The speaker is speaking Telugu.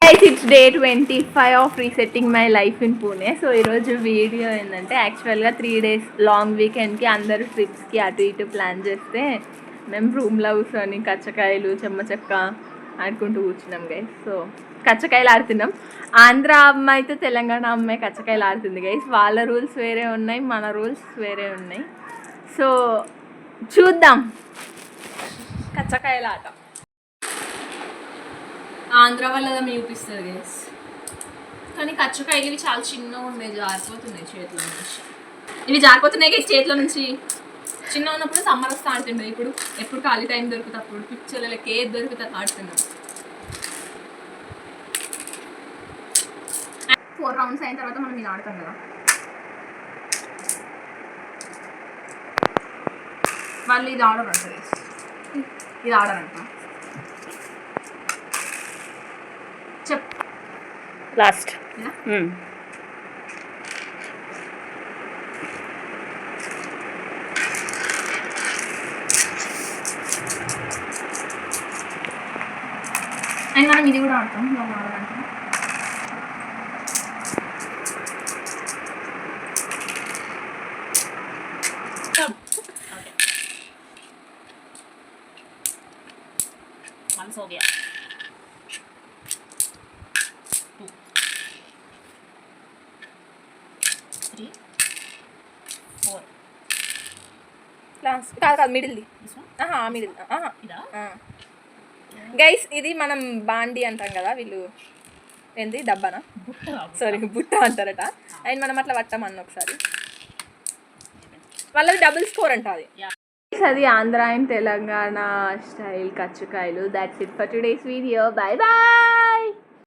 Guys it's day 25 of resetting my life in Pune. So ఈరోజు వీడియో ఏంటంటే యాక్చువల్గా 3 days లాంగ్ వీకెండ్కి అందరూ ట్రిప్స్కి అటు ఇటు ప్లాన్ చేస్తే మేము రూమ్లో కూర్చొని కచ్చకాయలు చెమ్మచక్క ఆడుకుంటూ కూర్చున్నాం గైస్. సో కచ్చకాయలు ఆడుతున్నాం. ఆంధ్ర అమ్మాయితో తెలంగాణ అమ్మాయి కచ్చకాయలు ఆడుతుంది గైస్. వాళ్ళ రూల్స్ వేరే ఉన్నాయి, మన రూల్స్ వేరే ఉన్నాయి. సో చూద్దాం కచ్చకాయల ఆట. ఆంధ్ర వాళ్ళదా చూపిస్తుంది గైస్. కానీ కచ్చకాయలు ఇవి చాలా చిన్నగా ఉన్నాయి, జారిపోతున్నాయి చేతిలో నుంచి. ఇవి జారిపోతున్నాయి గైస్ చేతిలో నుంచి. చిన్న ఉన్నప్పుడు సమ్మర్ వస్తే ఆడుతుండే, ఇప్పుడు ఎప్పుడు ఖాళీ టైం దొరుకుతుంది అప్పుడు పిక్చర్లకి ఏది దొరుకుతుంది ఆడుతున్నాం. 4 rounds అయిన తర్వాత మనం ఇది ఆడతాం కదా. వాళ్ళు ఇది ఆడరంట గైస్, ఇది ఆడరంట. చెప్ లాస్ట్ అండ్ మనం ఇది కూడా ఆడతాం. ఆడరంట. हो गया. 2 3 4 లాస్ట్ కాదు మిడిల్ది. మిడిల్ ఇదా గైస్. ఇది మనం బాండి అంటాం కదా, వీళ్ళు ఏంది డబ్బానా, సారీ బుట్ట అంటారట. అండ్ మనం అట్లా పట్టామన్న ఒకసారి. వాళ్ళది డబుల్ స్కోర్ అంట అది. అది ఆంధ్ర అండ్ తెలంగాణ స్టైల్ కచ్చకాయలు. That's it for today's video. Bye bye.